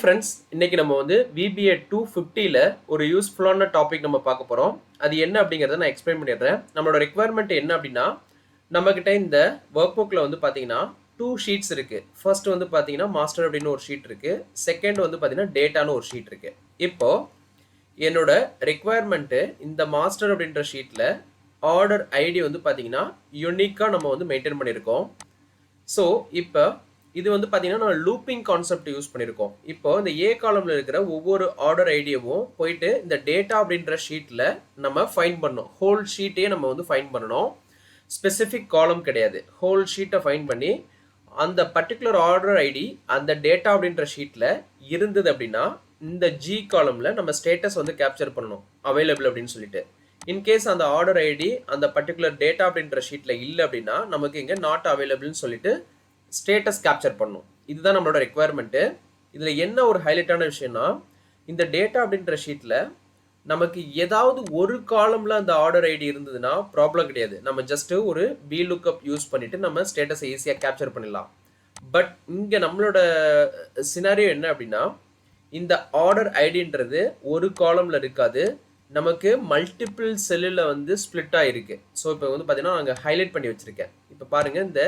Friends, இன்னைக்கு நம்ம வந்து VBA 250ல ஒரு யூஸ்ஃபுல்லான டாபிக் நம்ம பார்க்க போறோம். அது என்ன அப்படிங்கறத நான் எக்ஸ்பிளைன் பண்ணிடுறேன். நம்மளோட ரெக்யர்மென்ட் என்ன அப்படின்னா, நம்மகிட்ட இந்த ஒர்க் புக்ல வந்து பாத்தீங்கன்னா 2 ஷீட்ஸ் இருக்கு. ஃபர்ஸ்ட் வந்து பாத்தீங்கன்னா மாஸ்டர் அப்படின்னு ஒரு ஷீட் இருக்கு. செகண்ட் வந்து பாத்தீங்கன்னா டேட்டான்னு ஒரு ஷீட் இருக்கு. இப்போ என்னோட ரெக்யர்மென்ட் இந்த மாஸ்டர் அப்படின்ற ஷீட்ல ஆர்டர் ஐடி வந்து பாத்தீங்கன்னா யூனிக்கா நம்ம வந்து மெயின்டைன் பண்ணியிருக்கோம். ஸோ இப்போ இது வந்து பார்த்தீங்கன்னா நான் லூப்பிங் கான்செப்ட் யூஸ் பண்ணியிருக்கோம். இப்போ இந்த ஏ காலம்ல இருக்கிற ஒவ்வொரு ஆர்டர் ஐடியாவும் போயிட்டு இந்த டேட்டா அப்படின்ற ஷீட்டில் நம்ம ஃபைன் பண்ணணும். ஹோல் ஷீட்டையே நம்ம வந்து ஃபைன் பண்ணணும். ஸ்பெசிஃபிக் காலம் கிடையாது. ஹோல் ஷீட்டை ஃபைன் பண்ணி அந்த பர்டிகுலர் ஆர்டர் ஐடி அந்த டேட்டா அப்படின்ற ஷீட்டில் இருந்தது அப்படின்னா இந்த ஜி காலமில் நம்ம ஸ்டேட்டஸ் வந்து கேப்சர் பண்ணணும் அவைலபிள் அப்படின்னு சொல்லிட்டு. இன்கேஸ் அந்த ஆர்டர் ஐடி அந்த பர்டிகுலர் டேட்டா அப்படின்ற ஷீட்டில் இல்லை அப்படின்னா நமக்கு இங்கே நாட் அவைலபிள்னு சொல்லிட்டு ஸ்டேட்டஸ் கேப்சர் பண்ணணும். இதுதான் நம்மளோட ரெக்யர்மெண்ட்டு. இதில் என்ன ஒரு ஹைலைட்டான விஷயம்னா, இந்த டேட்டா அப்படின்ற ஷீட்டில் நமக்கு ஏதாவது ஒரு காலமில் அந்த ஆர்டர் ஐடி இருந்ததுன்னா ப்ராப்ளம் கிடையாது. நம்ம ஜஸ்ட்டு ஒரு பி லுக்கப் யூஸ் பண்ணிவிட்டு நம்ம ஸ்டேட்டஸை ஈஸியாக கேப்சர் பண்ணிடலாம். பட் இங்கே நம்மளோட சினாரியோ என்ன அப்படின்னா, இந்த ஆர்டர் ஐடின்றது ஒரு காலமில் இருக்காது, நமக்கு மல்டிபிள் செல்லில் வந்து ஸ்ப்ளிட் ஆகிருக்கு. ஸோ இப்போ வந்து பார்த்தீங்கன்னா நாங்கள் ஹைலைட் பண்ணி வச்சுருக்கேன். இப்போ பாருங்கள், இந்த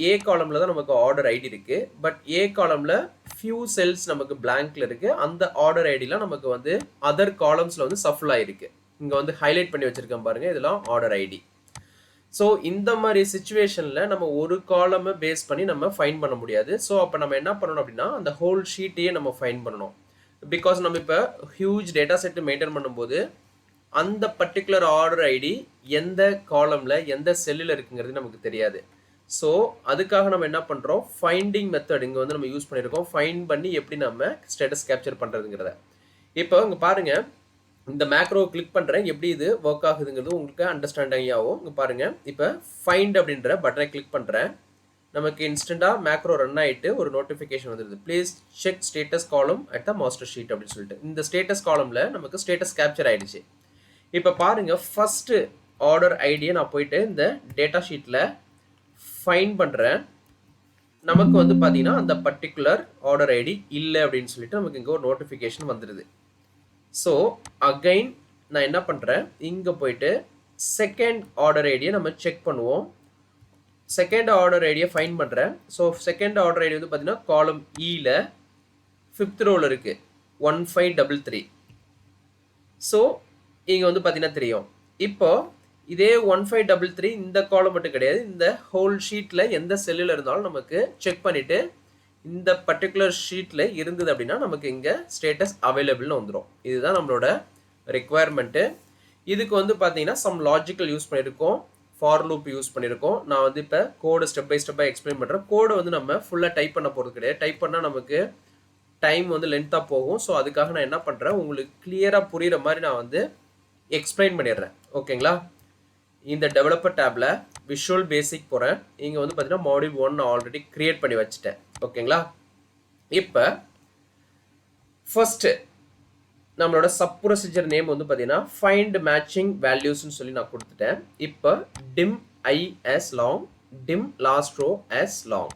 ஏ காலமில் தான் நமக்கு ஆர்டர் ஐடி இருக்குது. பட் ஏ காலமில் ஃபியூ செல்ஸ் நமக்கு பிளாங்க்ல இருக்குது. அந்த ஆர்டர் ஐடிலாம் நமக்கு வந்து அதர் காலம்ஸில் வந்து சஃபில் ஆகிருக்கு. இங்கே வந்து ஹைலைட் பண்ணி வச்சுருக்கேன் பாருங்கள், இதெல்லாம் ஆர்டர் ஐடி. ஸோ இந்த மாதிரி சுச்சுவேஷனில் நம்ம ஒரு காலமை பேஸ் பண்ணி நம்ம ஃபைன் பண்ண முடியாது. ஸோ அப்போ நம்ம என்ன பண்ணணும் அப்படின்னா, அந்த ஹோல் ஷீட்டையே நம்ம ஃபைன் பண்ணணும். பிகாஸ் நம்ம இப்போ ஹியூஜ் டேட்டா செட்டு மெயின்டைன் பண்ணும்போது அந்த பர்டிகுலர் ஆர்டர் ஐடி எந்த காலமில் எந்த செல்லில் இருக்குங்கிறது நமக்கு தெரியாது. ஸோ அதுக்காக நம்ம என்ன பண்ணுறோம், ஃபைண்டிங் மெத்தட் இங்கே வந்து நம்ம யூஸ் பண்ணியிருக்கோம். ஃபைண்ட் பண்ணி எப்படி நம்ம ஸ்டேட்டஸ் கேப்சர் பண்ணுறதுங்கிறத. இப்போ இங்கே பாருங்கள், இந்த மேக்ரோ கிளிக் பண்ணுறேன், எப்படி இது ஒர்க் ஆகுதுங்கிறது உங்களுக்கு அண்டர்ஸ்டாண்டிங் ஆகும். இங்கே பாருங்கள், இப்போ ஃபைண்ட் அப்படின்ற பட்டனை கிளிக் பண்ணுறேன். நமக்கு இன்ஸ்டண்ட்டாக மேக்ரோ ரன் ஆகிட்டு ஒரு நோட்டிஃபிகேஷன் வந்துடுது. Please check status column at the master sheet அப்படின்னு சொல்லிட்டு. இந்த ஸ்டேட்டஸ் காலமில் நமக்கு ஸ்டேட்டஸ் கேப்சர் ஆகிடுச்சு. இப்போ பாருங்கள், ஃபஸ்ட்டு ஆர்டர் ஐடியை நான் போயிட்டு இந்த டேட்டா ஷீட்டில் ஃபைன் பண்ணுறேன். நமக்கு வந்து பார்த்தீங்கன்னா அந்த பர்டிகுலர் ஆர்டர் ஐடி இல்லை அப்படின்னு சொல்லிட்டு நமக்கு இங்கே ஒரு நோட்டிஃபிகேஷன் வந்துடுது. ஸோ அகைன் நான் என்ன பண்ணுறேன், இங்கே போயிட்டு செகண்ட் ஆர்டர் ஐடியை நம்ம செக் பண்ணுவோம். செகண்ட் ஆர்டர் ஐடியை ஃபைன் பண்ணுறேன். ஸோ செகண்ட் ஆர்டர் ஐடி வந்து பார்த்தீங்கன்னா காலம் இயில் 5th ரோவில் இருக்குது, 1533. ஸோ இங்கே வந்து பார்த்தீங்கன்னா தெரியும். இப்போ இதே 1533 இந்த காலம் மட்டும் கிடையாது, இந்த ஹோல் ஷீட்டில் எந்த செல்லில் இருந்தாலும் நமக்கு செக் பண்ணிவிட்டு இந்த பர்டிகுலர் ஷீட்டில் இருந்தது அப்படின்னா நமக்கு இங்கே ஸ்டேட்டஸ் அவைலபிள்னு வந்துடும். இதுதான் நம்மளோட ரெக்யர்மெண்ட்டு. இதுக்கு வந்து பார்த்தீங்கன்னா சம் லாஜிக்கல் யூஸ் பண்ணியிருக்கோம், ஃபார் லூப் யூஸ் பண்ணியிருக்கோம். நான் வந்து இப்போ கோடை ஸ்டெப் பை ஸ்டெப்பாக எக்ஸ்பிளைன் பண்ணுறேன். கோடை வந்து நம்ம ஃபுல்லாக டைப் பண்ண போகிறது கிடையாது. டைப் பண்ணால் நமக்கு டைம் வந்து லென்த்தாக போகும். ஸோ அதுக்காக நான் என்ன பண்ணுறேன், உங்களுக்கு கிளியராக புரிகிற மாதிரி நான் வந்து எக்ஸ்பிளைன் பண்ணிடுறேன். ஓகேங்களா? இந்த டெவலப்பர் டேப்ல விஷுவல் பேசிக் போகிறேன். இங்கே வந்து பார்த்தீங்கன்னா மாடியூல் 1 ஆல்ரெடி கிரியேட் பண்ணி வச்சுட்டேன். ஓகேங்களா? இப்போ ஃபர்ஸ்ட்டு நம்மளோட சப் ப்ரொசீஜர் நேம் வந்து பார்த்தீங்கன்னா ஃபைண்ட் மேட்சிங் வேல்யூஸ்ன்னு சொல்லி நான் கொடுத்துட்டேன். இப்போ dim I as long, dim last row as long.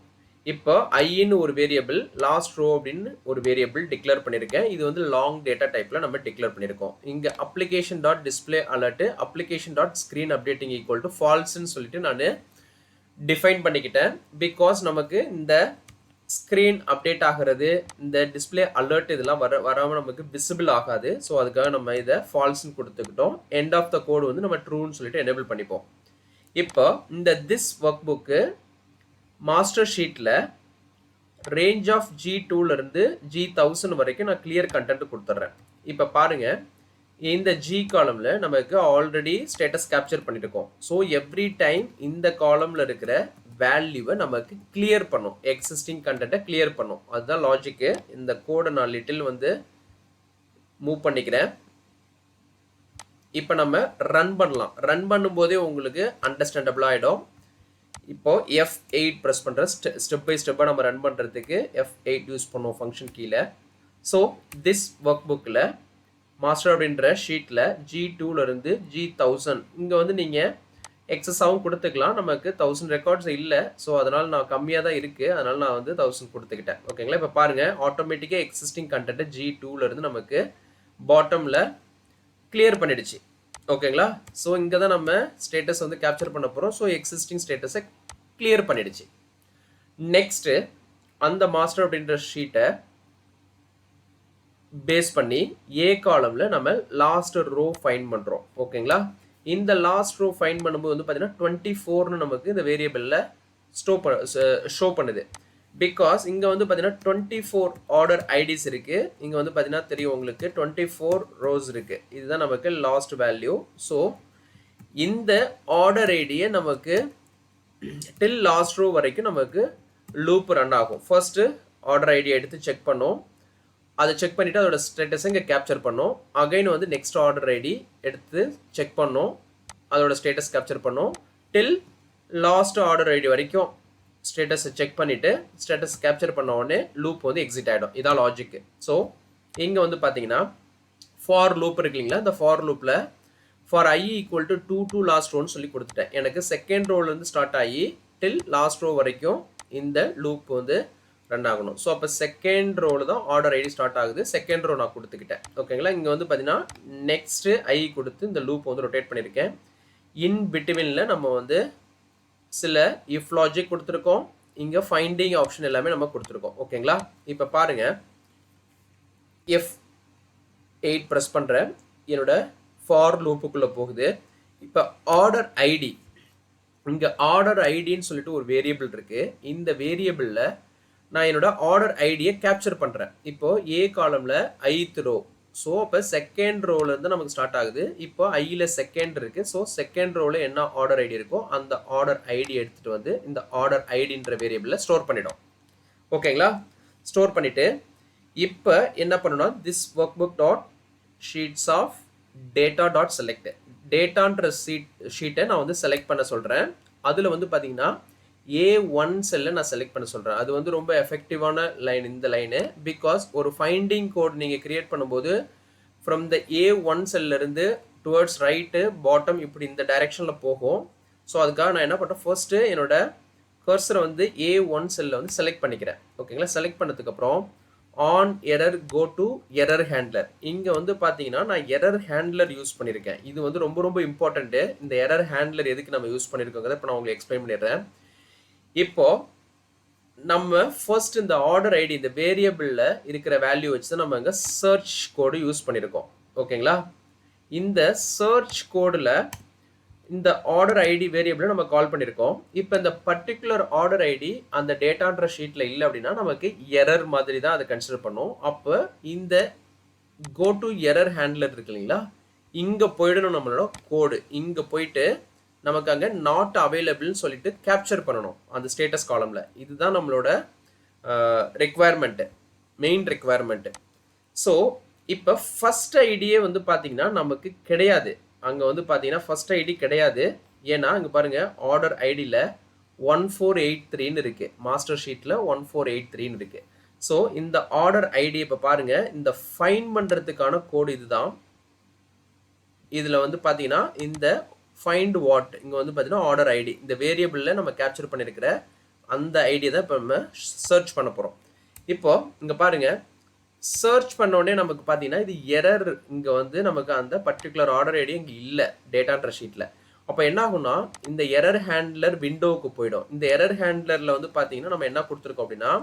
இப்போ ஐன்னு ஒரு வேரியபிள், லாஸ்ட் ரோ அப்படின்னு ஒரு வேரியபிள் டிக்ளேர் பண்ணியிருக்கேன். இது வந்து லாங் டேட்டா டைப்பில் நம்ம டிக்ளேர் பண்ணியிருக்கோம். இங்கே application dot display alert application dot screen updating equal to ஃபால்ஸ்ன்னு சொல்லிட்டு நான் டிஃபைன் பண்ணிக்கிட்டேன். பிகாஸ் நமக்கு இந்த ஸ்க்ரீன் அப்டேட் ஆகிறது, இந்த டிஸ்பிளே அலர்ட் இதெல்லாம் வராமல் நமக்கு விசிபிள் ஆகாது. ஸோ அதுக்காக நம்ம இதை ஃபால்ஸ்ன்னு கொடுத்துக்கிட்டோம். எண்ட் ஆஃப் த கோடு வந்து நம்ம ட்ரூன்னு சொல்லிட்டு எனேபிள் பண்ணிப்போம். இப்போ இந்த திஸ் ஒர்க் புக்கு மாஸ்டர் ஷீட்டில் ரேஞ்ச் ஆஃப் G2லேருந்து G1000 வரைக்கும் நான் கிளியர் கண்டென்ட் கொடுத்துட்றேன். இப்போ பாருங்கள், இந்த G காலமில் நமக்கு ஆல்ரெடி ஸ்டேட்டஸ் கேப்சர் பண்ணியிருக்கோம். ஸோ எவ்ரி டைம் இந்த காலமில் இருக்கிற வேல்யூவை நமக்கு கிளியர் பண்ணும், எக்ஸிஸ்டிங் கண்டென்ட்டை கிளியர் பண்ணும். அதுதான் லாஜிக்கு. இந்த கோடை நான் லிட்டில் வந்து மூவ் பண்ணிக்கிறேன். இப்போ நம்ம ரன் பண்ணலாம். ரன் பண்ணும்போதே உங்களுக்கு அண்டர்ஸ்டாண்டபிள் ஆகிடும். இப்போ F8 ப்ரெஸ் பண்ணுற ஸ்டெப் பை ஸ்டெப்பாக நம்ம ரன் பண்ணுறதுக்கு F8 யூஸ் பண்ணுவோம் ஃபங்க்ஷன் கீழே. ஸோ திஸ் ஒர்க் புக்கில் மாஸ்டர் அப்படின்ற ஷீட்டில் G2லேருந்து G1000 இங்கே வந்து நீங்கள் எக்ஸஸாகவும் கொடுத்துக்கலாம். நமக்கு 1000 ரெக்கார்ட்ஸ் இல்லை. ஸோ அதனால் நான் கம்மியாக தான் இருக்குது. அதனால் நான் வந்து 1000 கொடுத்துக்கிட்டேன். ஓகேங்களா? இப்போ பாருங்கள், ஆட்டோமேட்டிக்காக எக்ஸிஸ்டிங் கண்டென்ட்டை G2லேருந்து நமக்கு பாட்டமில் கிளியர் பண்ணிடுச்சு. ஓகேங்களா? ஸோ இங்கே தான் நம்ம ஸ்டேட்டஸ் வந்து கேப்சர் பண்ண போகிறோம். ஸோ எக்ஸிஸ்டிங் ஸ்டேட்டஸை கிளியர் பண்ணிடுச்சு. நெக்ஸ்ட்டு அந்த மாஸ்டர் அப்படின்ற ஷீட்டை பேஸ் பண்ணி ஏ காலமில் நம்ம லாஸ்ட் ரோ ஃபைண்ட் பண்ணுறோம். ஓகேங்களா? இந்த லாஸ்ட் ரோ ஃபைண்ட் பண்ணும்போது வந்து பார்த்தீங்கன்னா 24ன்னு நமக்கு இந்த வேரியபிளில் ஷோ பண்ணுது. பிகாஸ் இங்கே வந்து பார்த்தீங்கன்னா 24 ஆர்டர் ஐடிஸ் இருக்குது. இங்கே வந்து பார்த்தீங்கன்னா தெரியும் உங்களுக்கு 24 ரோஸ் இருக்குது. இதுதான் நமக்கு லாஸ்ட் வேல்யூ. ஸோ இந்த ஆர்டர் ஐடியை நமக்கு டில் லாஸ்ட் ரோ வரைக்கும் நமக்கு லூப் ரன் ஆகும். ஃபர்ஸ்ட்டு ஆர்டர் ஐடியை எடுத்து செக் பண்ணோம். அதை செக் பண்ணிவிட்டு அதோட ஸ்டேட்டஸை இங்கே கேப்சர் பண்ணோம். அகைன் வந்து நெக்ஸ்ட் ஆர்டர் ஐடி எடுத்து செக் பண்ணோம். அதோட ஸ்டேட்டஸ் கேப்சர் பண்ணோம். டில் லாஸ்ட் ஆர்டர் ஐடி வரைக்கும் ஸ்டேட்டஸை செக் பண்ணிவிட்டு ஸ்டேட்டஸ் கேப்சர் பண்ண உடனே லூப் வந்து எக்ஸிட் ஆகிடும். இதான் லாஜிக்கு. ஸோ இங்கே வந்து பார்த்தீங்கன்னா ஃபார் லூப் இருக்கு இல்லைங்களா? இந்த ஃபார் லூப்பில் for I equal to 2 to last ரோன்னு சொல்லி கொடுத்துட்டேன். எனக்கு செகண்ட் ரோலேருந்து ஸ்டார்ட் ஆகி டில் லாஸ்ட் ரோ வரைக்கும் இந்த லூப் வந்து ரன் ஆகணும். ஸோ அப்போ செகண்ட் ரோவில் தான் ஆர்டர் ஐடி ஸ்டார்ட் ஆகுது. செகண்ட் ரோ நான் கொடுத்துக்கிட்டேன். ஓகேங்களா? இங்கே வந்து பார்த்தீங்கன்னா நெக்ஸ்ட்டு I கொடுத்து இந்த லூப் வந்து ரொட்டேட் பண்ணியிருக்கேன். இன் பிட்வீனில் நம்ம வந்து சில இஃப் லாஜிக் கொடுத்துருக்கோம். இங்கே ஃபைண்டிங் ஆப்ஷன் எல்லாமே நம்ம கொடுத்துருக்கோம். ஓகேங்களா? இப்போ பாருங்கள், F8 ப்ரெஸ் பண்ணுறேன். என்னோட ஃபார் லூப்புக்குள்ளே போகுது. இப்போ ஆர்டர் ஐடி, இங்கே ஆர்டர் ஐடின்னு சொல்லிட்டு ஒரு வேரியபிள் இருக்குது. இந்த வேரியபிளில் நான் என்னோட ஆர்டர் ஐடியை கேப்சர் பண்ணுறேன். இப்போது ஏ காலமில் ஐத் ரோ. ஸோ அப்போ செகண்ட் ரோலேருந்து நமக்கு ஸ்டார்ட் ஆகுது. இப்போ ஐயில் செகண்ட் இருக்குது. ஸோ செகண்ட் ரோவில் என்ன ஆர்டர் ஐடி இருக்கோ அந்த ஆர்டர் ஐடி எடுத்துகிட்டு வந்து இந்த ஆர்டர் ஐடின்ற வேரியபிளில் ஸ்டோர் பண்ணிடும். ஓகேங்களா? ஸ்டோர் பண்ணிவிட்டு இப்போ என்ன பண்ணணும்னா this workbook dot sheets of data dot select, டேட்டான்ற ஷீட்டை நான் வந்து செலக்ட் பண்ண சொல்கிறேன். அதில் வந்து பார்த்தீங்கன்னா A1 செல்லை நான் செலக்ட் பண்ண சொல்கிறேன். அது வந்து ரொம்ப எஃபெக்டிவான லைன் இந்த லைனு. பிகாஸ் ஒரு ஃபைண்டிங் கோட் நீங்கள் கிரியேட் பண்ணும்போது ஃப்ரம் த A1 செல்லிருந்து டுவர்ட்ஸ் ரைட்டு பாட்டம் இப்படி இந்த டைரெக்ஷனில் போகும். ஸோ அதுக்காக நான் என்ன பண்ணுறேன், ஃபர்ஸ்ட்டு என்னோட கர்சரை வந்து A1 செல்லில் வந்து செலக்ட் பண்ணிக்கிறேன். ஓகேங்களா? செலக்ட் பண்ணதுக்கப்புறம் on error go to error handler. இங்கே வந்து பார்த்தீங்கன்னா நான் எரர் ஹேண்ட்லர் யூஸ் பண்ணியிருக்கேன். இது வந்து ரொம்ப ரொம்ப இம்பார்ட்டண்ட்டு. இந்த எரர் ஹேண்ட்லர் எதுக்கு நம்ம யூஸ் பண்ணியிருக்கோங்கிறத இப்போ நான் உங்களுக்கு எக்ஸ்பிளைன் பண்ணிடுறேன். இப்போ நம்ம ஃபர்ஸ்ட் இந்த ஆர்டர் ஐடி இந்த வேரியபிளில் இருக்கிற வேல்யூ வச்சு தான் நம்ம இங்கே சர்ச் கோடு யூஸ் பண்ணியிருக்கோம். ஓகேங்களா? இந்த சர்ச் கோடில் இந்த ஆர்டர் ஐடி வேரியபிளை நம்ம கால் பண்ணியிருக்கோம். இப்போ இந்த பர்டிகுலர் ஆர்டர் ஐடி அந்த டேட்டான்ற ஷீட்டில் இல்லை அப்படின்னா நமக்கு எரர் மாதிரி தான் அதை கன்சிடர் பண்ணும். அப்போ இந்த கோ டு எரர் ஹேண்ட்லர் இருக்கு இல்லைங்களா? இங்கே போயிடணும் நம்மளோட கோடு. இங்கே போயிட்டு நமக்கு அங்கே நாட் அவைலபிள்னு சொல்லிட்டு கேப்சர் பண்ணணும் அந்த ஸ்டேட்டஸ் காலமில். இதுதான் நம்மளோட ரெக்குவயர்மெண்ட்டு, மெயின் ரெக்குவயர்மெண்ட்டு. ஸோ இப்போ ஃபஸ்ட் ஐடியே வந்து பார்த்தீங்கன்னா நமக்கு கிடையாது. அங்கே வந்து பார்த்தீங்கன்னா ஃபஸ்ட் ஐடி கிடையாது. ஏன்னா இங்கே பாருங்கள் ஆர்டர் ஐடியில் 1483ன்னு இருக்குது. மாஸ்டர் ஷீட்டில் 1483ன்னு இருக்குது. ஸோ இந்த ஆர்டர் ஐடி இப்போ பாருங்கள், இந்த ஃபைன் பண்ணுறதுக்கான கோடு இதுதான். இதில் வந்து பார்த்தீங்கன்னா இந்த ஃபைண்ட் வாட் இங்கே வந்து பார்த்தீங்கன்னா ஆர்டர் ஐடி இந்த வேரியபிளில் நம்ம கேப்சர் பண்ணியிருக்கிற அந்த ஐடியை தான் இப்போ நம்ம சர்ச் பண்ண போகிறோம். இப்போ இங்கே பாருங்கள், சர்ச் பண்ணோடனே நமக்கு பார்த்தீங்கன்னா இது எரர். இங்கே வந்து நமக்கு அந்த பர்டிகுலர் ஆர்டர் ஐடி இங்கே இல்லை டேட்டான்ற ஷீட்டில். அப்போ என்ன ஆகும்னா இந்த எரர் ஹேண்ட்லர் விண்டோவுக்கு போயிடும். இந்த எரர் ஹேண்ட்லரில் வந்து பார்த்தீங்கன்னா நம்ம என்ன கொடுத்துருக்கோம் அப்படின்னா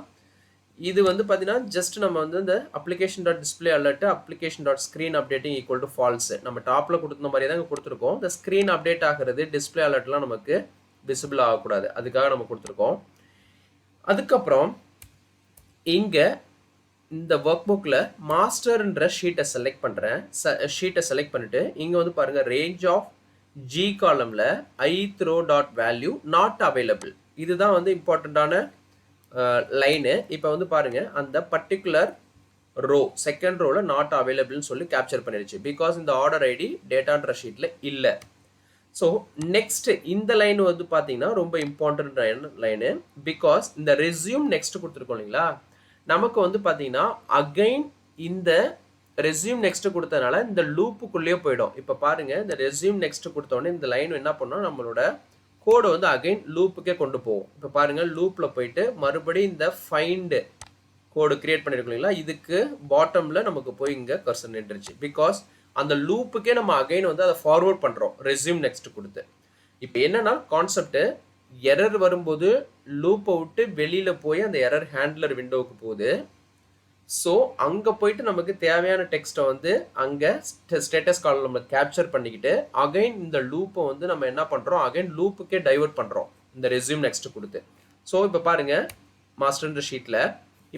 இது வந்து பார்த்தீங்கன்னா ஜஸ்ட் நம்ம வந்து இந்த application dot display alert application dot screen updating equal to false நம்ம டாப்பில் கொடுத்த மாதிரி தான் கொடுத்துருக்கோம். இந்த ஸ்க்ரீன் அப்டேட் ஆகிறது டிஸ்பிளே அலர்ட்லாம் நமக்கு விசிபிள் ஆகக்கூடாது, அதுக்காக நம்ம கொடுத்துருக்கோம். அதுக்கப்புறம் இங்கே இந்த ஒர்க் புக்கில் மாஸ்டர்ன்ற ஷீட்டை செலக்ட் பண்ணுறேன். ஷீட்டை செலக்ட் பண்ணிவிட்டு இங்கே வந்து பாருங்கள் ரேஞ்ச் ஆஃப் ஜி காலமில் ith row dot value not available. இதுதான் வந்து இம்பார்ட்டண்ட்டான லைனு. இப்போ வந்து பாருங்கள் அந்த பர்டிகுலர் ரோ செகண்ட் ரோவில் நாட் அவைலபிள்னு சொல்லி கேப்சர் பண்ணிடுச்சு. பிகாஸ் இந்த ஆர்டர் ஐடி டேட்டான்ற ஷீட்டில் இல்லை. ஸோ நெக்ஸ்ட் இந்த லைன் வந்து பார்த்தீங்கன்னா ரொம்ப இம்பார்ட்டன்ட் லைனு. பிகாஸ் இந்த ரெஸ்யூம் நெக்ஸ்ட் கொடுத்துருக்கோம் இல்லைங்களா, நமக்கு வந்து பார்த்தீங்கன்னா அகைன் இந்த ரெஸ்யூம் நெக்ஸ்ட் கொடுத்தனால இந்த லூப்புக்குள்ளேயே போயிடும். இப்போ பாருங்க இந்த ரெஸ்யூம் நெக்ஸ்ட் கொடுத்தோடனே இந்த லைன் என்ன பண்ணோம், நம்மளோட கோடு வந்து அகைன் லூப்புக்கே கொண்டு போவோம். இப்போ பாருங்க லூப்ல போயிட்டு மறுபடியும் இந்த ஃபைண்ட் கோடு கிரியேட் பண்ணிருக்கோம் இல்லைங்களா, இதுக்கு பாட்டம்ல நமக்கு போய் இங்க கர்சர் நின்றுச்சு. பிகாஸ் அந்த லூப்புக்கே நம்ம அகைன் வந்து அதை ஃபார்வர்ட் பண்றோம் ரெஸ்யூம் நெக்ஸ்ட் கொடுத்து. இப்போ என்னன்னா கான்செப்ட், எரர் வரும்போது லூப்பை விட்டு வெளியில போய் அந்த எரர் ஹேண்ட்லர் விண்டோவுக்கு போகுது. ஸோ அங்கே போயிட்டு நமக்கு தேவையான டெக்ஸ்ட்டை வந்து அங்கே ஸ்டேட்டஸ் கால் நம்ம கேப்சர் பண்ணிக்கிட்டு அகைன் இந்த லூப்பை வந்து நம்ம என்ன பண்ணுறோம், அகைன் லூப்புக்கே டைவர்ட் பண்ணுறோம் இந்த ரெஸ்யூம் நெக்ஸ்ட் கொடுத்து. ஸோ இப்போ பாருங்க மாஸ்டர் ஷீட்டில்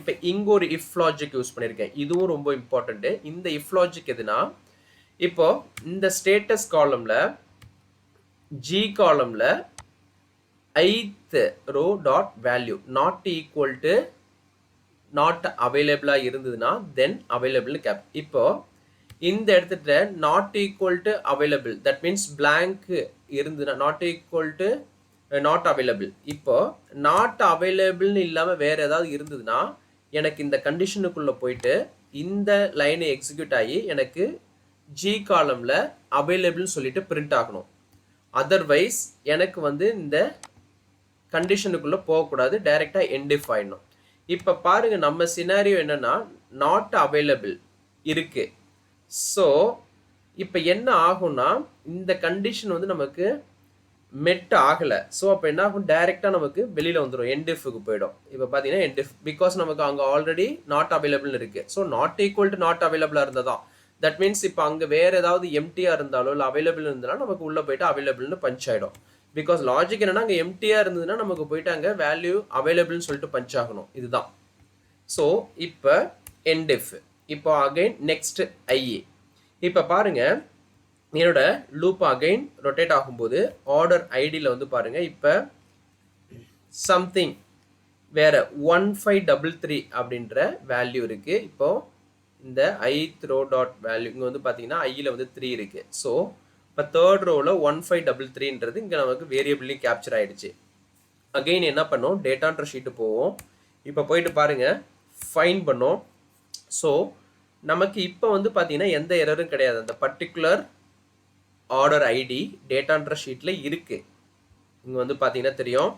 இப்போ இங்கே ஒரு இஃப் லாஜிக் யூஸ் பண்ணியிருக்கேன். இதுவும் ரொம்ப இம்பார்ட்டண்ட்டு. இந்த இஃப் லாஜிக் எதுனா, இப்போ இந்த ஸ்டேட்டஸ் காலமில் ஜி காலமில் ith row dot value not equal to not available இருந்ததுன்னா then available cap. இப்போ இந்த இடத்துல not equal to available, that means blank இருந்ததுன்னா not equal to not available. இப்போ not available இல்லாம வேற ஏதாவது இருந்ததுன்னா எனக்கு இந்த கண்டிஷனுக்குள்ள போயிட்டு இந்த லைனை எக்ஸிக்யூட் ஆகி எனக்கு ஜி காலம்ல அவைலபிள் சொல்லிட்டு பிரிண்ட் ஆகணும். அதர்வைஸ் எனக்கு வந்து இந்த கண்டிஷனுக்குள்ள போகக்கூடாது, டைரக்டா என்டிஃப் ஆயிடணும். இப்போ பாருங்க நம்ம சினாரியோ என்னன்னா நாட் அவைலபிள் இருக்கு. ஸோ இப்போ என்ன ஆகும்னா இந்த கண்டிஷன் வந்து நமக்கு மெட் ஆகலை. ஸோ அப்போ என்ன ஆகும், டைரெக்டாக நமக்கு வெளியில் வந்துடும், என்டிஃப்க்கு போயிடும். இப்போ பார்த்தீங்கன்னா என்டிஃப், பிகாஸ் நமக்கு அங்கே ஆல்ரெடி நாட் அவைலபிள் இருக்குது. So not equal to not அவைலபிளாக இருந்ததான். தட் மீன்ஸ் இப்போ அங்கே வேறு ஏதாவது எம்டியாக இருந்தாலோ இல்லை அவைலபிள் இருந்தாலும் நமக்கு உள்ளே போயிட்டு அவைலபிள்னு பஞ்ச் ஆகிடும். பிகாஸ் லாஜிக் என்னன்னா அங்கே எம்டியாக இருந்ததுன்னா நமக்கு போயிட்டு அங்கே வேல்யூ அவைலபிள்னு சொல்லிட்டு பஞ்ச் ஆகணும். இதுதான். ஸோ இப்போ என்டிஃப். இப்போ அகைன் நெக்ஸ்ட் ஐஏ. இப்போ பாருங்க என்னோட லூப் அகைன் ரொட்டேட் ஆகும்போது ஆர்டர் ஐடியில் வந்து பாருங்க இப்போ சம்திங் வேற 1533 அப்படின்ற வேல்யூ இருக்கு. இப்போ இந்த ith row டாட் வேல்யூ இங்கே வந்து பார்த்தீங்கன்னா ஐயில் வந்து 3 இருக்கு. ஸோ இப்போ தேர்ட் ரோவில் 1533ன்றது இங்கே நமக்கு வேரியபிள்லையும் கேப்சர் ஆயிடுச்சு. அகெயின் என்ன பண்ணோம், டேட்டான்ற ஷீட்டு போவோம். இப்போ போயிட்டு பாருங்க ஃபைன் பண்ணோம். ஸோ நமக்கு இப்போ வந்து பார்த்தீங்கன்னா எந்த எரரும் கிடையாது. அந்த பர்டிகுலர் ஆர்டர் ஐடி டேட்டான்ற ஷீட்டில் இருக்கு. இங்கே வந்து பார்த்தீங்கன்னா தெரியும்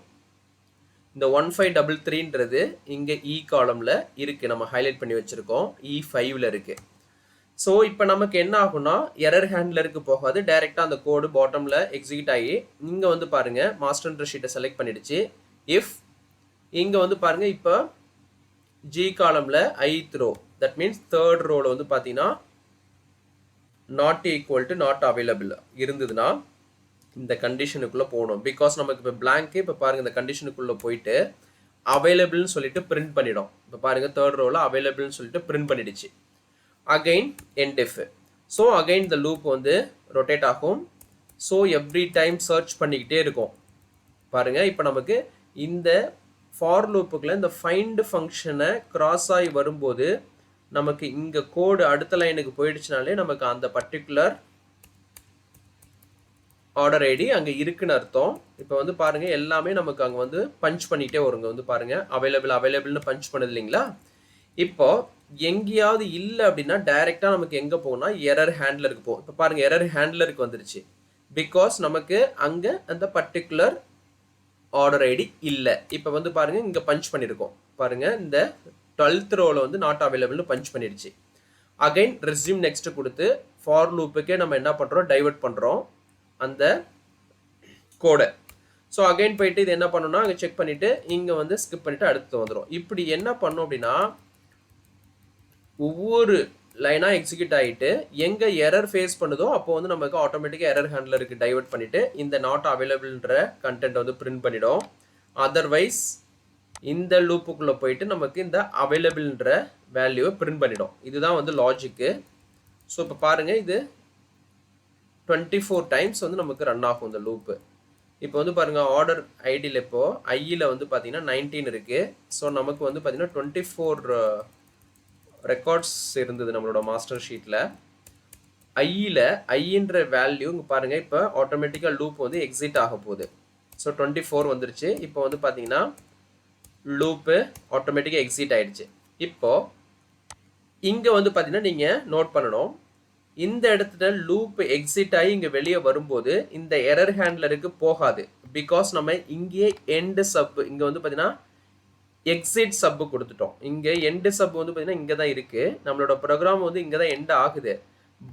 இந்த 1533ன்றது இங்கே இ காலமில் இருக்குது, நம்ம ஹைலைட் பண்ணி வச்சுருக்கோம், E5ல் இருக்குது. ஸோ இப்போ நமக்கு என்ன ஆகும்னா எரர் ஹேண்ட்லருக்கு போகாது, டைரெக்டாக அந்த கோடு பாட்டமில் எக்ஸிக்யூட் ஆகி இங்கே வந்து பாருங்கள் மாஸ்டர் ஷீட்டை செலக்ட் பண்ணிடுச்சு. இஃப் இங்கே வந்து பாருங்கள் இப்போ ஜி காலமில் ith row, that means third ரோவில் வந்து பார்த்தீங்கன்னா not equal to not available இருந்ததுன்னா இந்த கண்டிஷனுக்குள்ளே போகணும். பிகாஸ் நமக்கு இப்போ பிளாங்க்கு இப்போ பாருங்கள் இந்த கண்டிஷனுக்குள்ளே போயிட்டு அவைலபிள்னு சொல்லிட்டு பிரிண்ட் பண்ணிடும். இப்போ பாருங்கள் தேர்ட் ரோவில் அவைலபிள்னு சொல்லிட்டு பிரிண்ட் பண்ணிடுச்சு. அகைன் என்டிஃப். ஸோ அகைன் இந்த லூப் வந்து ரொட்டேட் ஆகும். ஸோ எவ்ரி டைம் சர்ச் பண்ணிக்கிட்டே இருக்கும். பாருங்கள் இப்போ நமக்கு இந்த ஃபார் லூப்புக்குள்ள இந்த ஃபைண்ட் ஃபங்க்ஷனை கிராஸ் ஆகி வரும்போது நமக்கு இங்கே கோடு அடுத்த லைனுக்கு போயிடுச்சுனாலே நமக்கு அந்த பர்டிகுலர் ஆர்டர் ஐடி அங்கே இருக்குன்னு அர்த்தம். இப்போ வந்து பாருங்கள் எல்லாமே நமக்கு அங்கே வந்து பஞ்ச் பண்ணிகிட்டே வருங்க. வந்து பாருங்கள் அவைலபிள்னு பஞ்ச் பண்ணுது இல்லைங்களா. இப்போ எங்கேயாவது இல்லை அப்படின்னா டைரெக்டாக நமக்கு எங்கே போகும்னா எரர் ஹேண்ட்லருக்கு போகும். இப்போ பாருங்கள் எரர் ஹேண்ட்லருக்கு வந்துருச்சு. பிகாஸ் நமக்கு அங்கே அந்த பர்டிகுலர் ஆர்டர் ஐடி இல்லை. இப்போ வந்து பாருங்கள் இங்கே பஞ்ச் பண்ணியிருக்கோம். பாருங்கள் இந்த 12th ரோவில் வந்து நாட் அவைலபிள்னு பஞ்ச் பண்ணிடுச்சு. அகைன் ரெஸ்யூம் நெக்ஸ்ட் கொடுத்து ஃபார் லூப்புக்கே நம்ம என்ன பண்ணுறோம், டைவர்ட் பண்ணுறோம் அந்த கோடை. ஸோ அகைன் போயிட்டு இது என்ன பண்ணணும்னா அங்கே செக் பண்ணிவிட்டு இங்கே வந்து ஸ்கிப் பண்ணிவிட்டு அடுத்து வந்துடும். இப்படி என்ன பண்ணோம் அப்படின்னா ஒவ்வொரு லைனாக எக்ஸிக்யூட் ஆகிட்டு எங்கே எரர் ஃபேஸ் பண்ணுதோ அப்போ வந்து நமக்கு ஆட்டோமேட்டிக்காக எரர் ஹேண்ட்லருக்கு டைவர்ட் பண்ணிவிட்டு இந்த நாட் அவைலபிள்ன்ற கண்டென்ட் வந்து பிரிண்ட் பண்ணிடும். அதர்வைஸ் இந்த லூப்புக்குள்ளே போயிட்டு நமக்கு இந்த அவைலபிள்ன்ற வேல்யூவை பிரிண்ட் பண்ணிடும். இதுதான் வந்து லாஜிக்கு. ஸோ இப்போ பாருங்கள் இது 24 டைம்ஸ் வந்து நமக்கு ரன் ஆகும் இந்த லூப்பு. இப்போ வந்து பாருங்கள் ஆர்டர் ஐடியில் இப்போது ஐயில் வந்து பார்த்தீங்கன்னா 19 இருக்குது. ஸோ நமக்கு வந்து பார்த்தீங்கன்னா 24 ரெக்கார்ட்ஸ் இருந்தது நம்மளோட மாஸ்டர் ஷீட்டில். ஐன்ற வேல்யூ இங்கே பாருங்கள் இப்போ ஆட்டோமேட்டிக்காக லூப் வந்து எக்ஸிட் ஆக போகுது. ஸோ 24 வந்துருச்சு. இப்போ வந்து பார்த்தீங்கன்னா லூப்பு ஆட்டோமேட்டிக்காக எக்ஸிட் ஆகிடுச்சு. இப்போது இங்க வந்து பார்த்தீங்கன்னா நீங்க நோட் பண்ணணும். இந்த இடத்துல லூப் எக்ஸிட் ஆகி இங்க வெளியே வரும்போது இந்த எரர் ஹேண்ட்லருக்கு போகாது. பிகாஸ் நம்ம இங்கே எண்ட் சப் இங்க வந்து பார்த்தீங்கன்னா எக்ஸிட் சப் கொடுத்துட்டோம். இங்க எண்ட் சப் வந்து பார்த்தீங்கன்னா இங்க தான் இருக்கு. நம்மளோட ப்ரோக்ராம் வந்து இங்க தான் எண்ட் ஆகுது.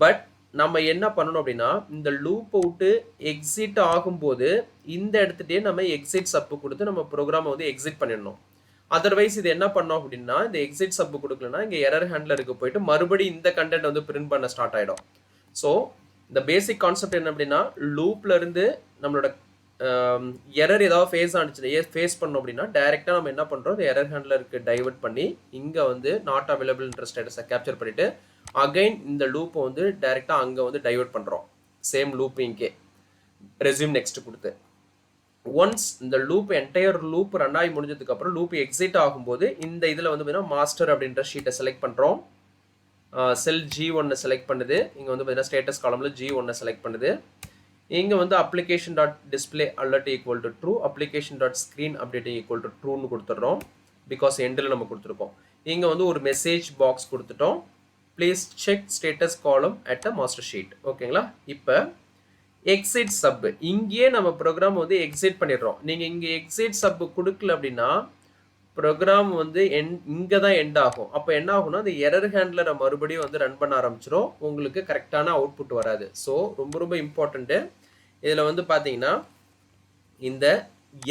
பட் நம்ம என்ன பண்ணணும் அப்படின்னா இந்த லூப்பை விட்டு எக்ஸிட் ஆகும்போது இந்த இடத்துட்டே நம்ம எக்ஸிட் சப் கொடுத்து நம்ம ப்ரோக்ராமை வந்து எக்ஸிட் பண்ணிடணும். அதர்வைஸ் இது என்ன பண்ணோம் அப்படின்னா இந்த எக்ஸிட் சப் கொடுக்கலன்னா இங்க எரர் ஹேண்ட்லருக்கு போயிட்டு மறுபடியும் இந்த கண்டென்ட் வந்து பிரிண்ட் பண்ண ஸ்டார்ட் ஆயிடும். ஸோ இந்த பேசிக் கான்செப்ட் என்ன அப்படின்னா லூப்ல இருந்து நம்மளோட எரர் ஏதாவது ஃபேஸ் பண்ணோம் அப்படின்னா டைரெக்டாக நம்ம என்ன பண்ணுறோம் இந்த எரர் ஹேண்ட்லருக்கு டைவர்ட் பண்ணி இங்கே வந்து நாட் அவைலபிள்ன்ற ஸ்டேட்டஸை கேப்சர் பண்ணிட்டு அகைன் இந்த லூப்பை வந்து டைரெக்டாக அங்கே வந்து டைவர்ட் பண்ணுறோம். சேம் லூப்பிங்கே ரெஸ்யூம் நெக்ஸ்ட் கொடுத்து ஒன்ஸ் இந்த லூப் என்டையர் லூப் ரன் ஆகி முடிஞ்சதுக்கு அப்புறம் லூப் எக்ஸிட் ஆகும்போது இந்த இதில் வந்து பார்த்தீங்கன்னா மாஸ்டர் அப்படின்ற ஷீட்டை செலக்ட் பண்ணுறோம். செல் G1 செலக்ட் பண்ணுது. இங்கே வந்து பார்த்தீங்கன்னா ஸ்டேட்டஸ் காலமில் G1 செலக்ட் பண்ணுது. இங்கே வந்து application dot display alert equal to true, application dot screen updating equal to ட்ரூன்னு கொடுத்துட்றோம். பிகாஸ் எண்டில் நம்ம கொடுத்துருக்கோம். இங்கே வந்து ஒரு மெசேஜ் பாக்ஸ் கொடுத்துட்டோம். Please check status column at a master sheet. ஓகேங்களா? இப்போ எக்ஸிட் சப் இங்கேயே நம்ம ப்ரோக்ராம் வந்து எக்ஸிட் பண்ணிடுறோம். நீங்கள் இங்கே எக்ஸிட் சப் கொடுக்கல அப்படின்னா ப்ரோக்ராம் வந்து இங்கே தான் எண்ட் ஆகும். அப்போ என்ன ஆகும்னா அந்த எரர் ஹேண்ட்லரை மறுபடியும் வந்து ரன் பண்ண ஆரம்பிச்சிடும். உங்களுக்கு கரெக்டான அவுட்புட் வராது. ஸோ ரொம்ப ரொம்ப இம்பார்ட்டண்ட்டு. இதில் வந்து பார்த்தீங்கன்னா இந்த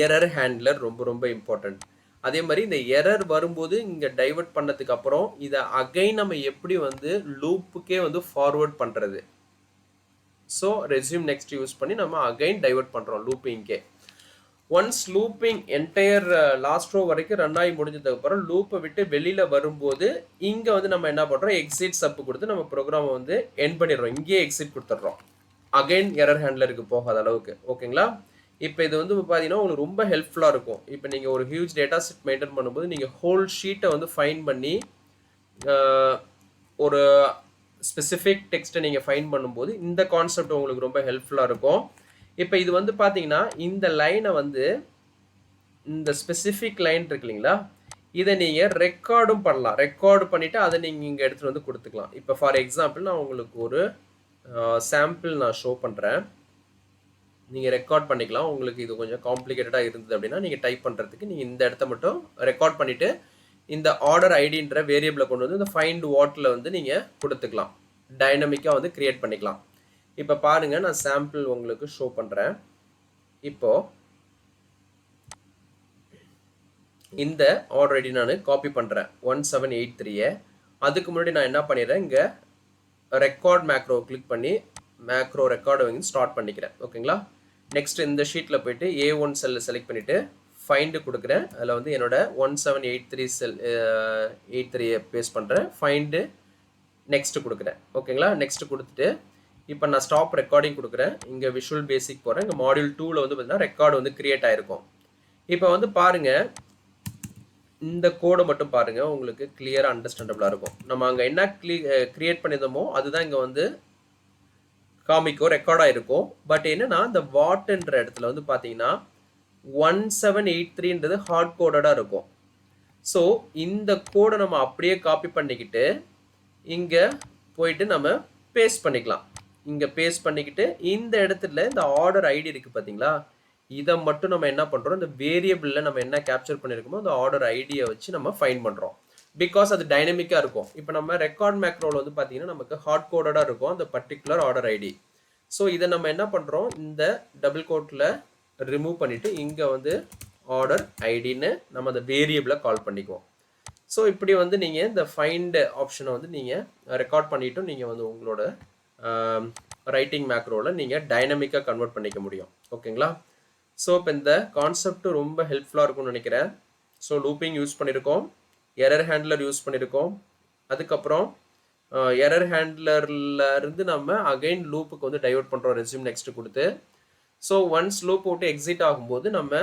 எரர் ஹேண்ட்லர் ரொம்ப ரொம்ப இம்பார்ட்டண்ட். அதே மாதிரி இந்த எரர் வரும்போது இங்கே டைவர்ட் பண்ணதுக்கு அப்புறம் இதை அகைன் நம்ம எப்படி வந்து லூப்புக்கே வந்து ஃபார்வர்ட் பண்ணுறது. ஸோ ரெஸ்யூம் நெக்ஸ்ட் யூஸ் பண்ணி நம்ம அகைன் டைவர்ட் பண்ணுறோம் லூப்பிங்கே. Once looping entire last row வரைக்கும் ரன் ஆகி முடிஞ்சதுக்கு அப்புறம் லூப்பை விட்டு வெளியில் வரும்போது இங்கே வந்து நம்ம என்ன பண்ணுறோம் எக்ஸிட் சப் கொடுத்து நம்ம ப்ரோக்ராமை வந்து எண்ட் பண்ணிடுறோம். இங்கேயே எக்ஸிட் கொடுத்துட்றோம். அகைன் எரர் ஹேண்ட்லருக்கு போகாத அளவுக்கு. ஓகேங்களா? இப்போ இது வந்து பார்த்தீங்கன்னா உங்களுக்கு ரொம்ப ஹெல்ப்ஃபுல்லாக இருக்கும். இப்போ நீங்கள் ஒரு ஹியூஜ் டேட்டா செட் மெயின்டைன் பண்ணும்போது நீங்கள் ஹோல் ஷீட்டை வந்து ஃபைன் பண்ணி ஒரு ஸ்பெசிஃபிக் டெக்ஸ்ட்டை நீங்கள் ஃபைன் பண்ணும்போது இந்த கான்செப்ட் உங்களுக்கு ரொம்ப ஹெல்ப்ஃபுல்லாக இருக்கும். இப்போ இது வந்து பார்த்தீங்கன்னா இந்த லைனை வந்து இந்த ஸ்பெசிஃபிக் லைன் இருக்கு இல்லைங்களா, இதை நீங்கள் ரெக்கார்டும் பண்ணலாம். ரெக்கார்டு பண்ணிவிட்டு அதை நீங்கள் இங்கே எடுத்துகிட்டு வந்து கொடுத்துக்கலாம். இப்போ ஃபார் எக்ஸாம்பிள் நான் உங்களுக்கு ஒரு சாம்பிள் நான் ஷோ பண்ணுறேன். நீங்கள் ரெக்கார்ட் பண்ணிக்கலாம். உங்களுக்கு இது கொஞ்சம் காம்ப்ளிகேட்டடாக இருந்தது அப்படின்னா நீங்கள் டைப் பண்ணுறதுக்கு நீங்கள் இந்த இடத்த மட்டும் ரெக்கார்ட் பண்ணிவிட்டு இந்த ஆர்டர் ஐடின்ற வேரியபிளை கொண்டு வந்து இந்த ஃபைண்ட் வாட்டில் வந்து நீங்கள் கொடுத்துக்கலாம். டைனமிக்காக வந்து கிரியேட் பண்ணிக்கலாம். இப்போ பாருங்கள் நான் சாம்பிள் உங்களுக்கு ஷோ பண்ணுறேன். இப்போது இந்த ஆர்டர் ஐடி நான் காப்பி பண்ணுறேன் 1783. அதுக்கு முன்னாடி நான் என்ன பண்ணிடுறேன் இங்கே ரெக்கார்ட் மேக்ரோ கிளிக் பண்ணி மேக்ரோ ரெக்கார்டை வந்து ஸ்டார்ட் பண்ணிக்கிறேன். ஓகேங்களா? நெக்ஸ்ட் இந்த ஷீட்டில் போயிட்டு A1 செல்லை செலக்ட் பண்ணிவிட்டு ஃபைண்டு கொடுக்குறேன். அதில் வந்து என்னோட 1783 செல் 83 பேஸ்ட் பண்ணுறேன். ஃபைண்டு நெக்ஸ்ட் கொடுக்குறேன். ஓகேங்களா? நெக்ஸ்ட் கொடுத்துட்டு இப்போ நான் ஸ்டாப் ரெக்கார்டிங் கொடுக்குறேன். இங்கே விஷுவல் பேசிக் போகிறேன். இங்கே மாடியூல் 2ல் வந்து பார்த்தீங்கன்னா ரெக்கார்டு வந்து கிரியேட் ஆகிருக்கும். இப்போ வந்து பாருங்கள் இந்த கோடை மட்டும் பாருங்கள், உங்களுக்கு கிளியராக அண்டர்ஸ்டாண்டபிளாக இருக்கும். நம்ம அங்கே என்ன கிரியேட் பண்ணியிருந்தோமோ அதுதான் இங்கே வந்து காமிக்கும், ரெக்கார்டாக இருக்கும். பட் என்னன்னா இந்த வாட்ன்ற இடத்துல வந்து பார்த்தீங்கன்னா 1783ன்றது ஹார்ட் கோடடாக இருக்கும். ஸோ இந்த கோடை நம்ம அப்படியே காப்பி பண்ணிக்கிட்டு இங்கே போயிட்டு நம்ம பேஸ்ட் பண்ணிக்கலாம். இங்கே பேஸ்ட் பண்ணிக்கிட்டு இந்த இடத்துல இந்த ஆர்டர் ஐடி இருக்குது பார்த்தீங்களா, இதை மட்டும் நம்ம என்ன பண்ணுறோம் இந்த வேரியபிளில் நம்ம என்ன கேப்சர் பண்ணியிருக்கோமோ அந்த ஆர்டர் ஐடியை வச்சு நம்ம ஃபைன் பண்ணுறோம். பிகாஸ் அது டைனமிக்காக இருக்கும். இப்போ நம்ம ரெக்கார்ட் மேக்ரோவில் வந்து பார்த்தீங்கன்னா நமக்கு ஹார்ட் கோடடாக இருக்கும் அந்த பர்டிகுலர் ஆர்டர் ஐடி. ஸோ இதை நம்ம என்ன பண்ணுறோம் இந்த டபுள் கோட்டில் ரிமூவ் பண்ணிவிட்டு இங்கே வந்து ஆர்டர் ஐடின்னு நம்ம அந்த வேரியபிளை கால் பண்ணிக்குவோம். ஸோ இப்படி வந்து நீங்கள் இந்த ஃபைண்ட் ஆப்ஷனை வந்து நீங்கள் ரெக்கார்ட் பண்ணிவிட்டு நீங்கள் வந்து உங்களோட ரைட்டிங் மேக்ரோவில் நீங்கள் டைனமிக்காக கன்வெர்ட் பண்ணிக்க முடியும். ஓகேங்களா? ஸோ இப்போ இந்த கான்செப்ட் ரொம்ப ஹெல்ப்ஃபுல்லாக இருக்கும்னு நினைக்கிறேன். ஸோ லூப்பிங் யூஸ் பண்ணியிருக்கோம், எரர் ஹேண்ட்லர் யூஸ் பண்ணியிருக்கோம், அதுக்கப்புறம் எரர் ஹேண்ட்லரில் இருந்து நம்ம அகைன் லூப்புக்கு வந்து டைவர்ட் பண்ணுறோம் ரெஸ்யூம் நெக்ஸ்ட் கொடுத்து. ஸோ ஒன்ஸ் லூப் விட்டு எக்ஸிட் ஆகும்போது நம்ம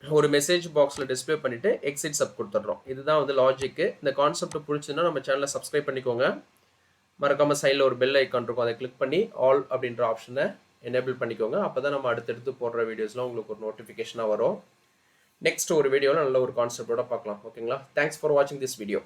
ஒரு மெசேஜ் பாக்ஸில் டிஸ்பிளே பண்ணிவிட்டு எக்ஸிட் சப் கொடுத்துட்றோம். இதுதான் வந்து லாஜிக்கு. இந்த கான்செப்ட் பிடிச்சதுன்னா நம்ம சேனலை சப்ஸ்கிரைப் பண்ணிக்கோங்க. மறக்காமல் சைடில் ஒரு பெல் ஐக்கான் இருக்கும், அதை கிளிக் பண்ணி ஆல் அப்படின்ற ஆப்ஷனை எனேபிள் பண்ணிக்கோங்க. அப்போ தான் நம்ம அடுத்தடுத்து போடுற வீடியோஸ்லாம் உங்களுக்கு ஒரு நோட்டிஃபிகேஷனாக வரும். நெக்ஸ்ட் ஒரு வீடியோவில் நல்ல ஒரு கான்செப்டோட பார்க்கலாம். ஓகேங்களா? தேங்க்ஸ் ஃபார் வாட்சிங் திஸ் வீடியோ.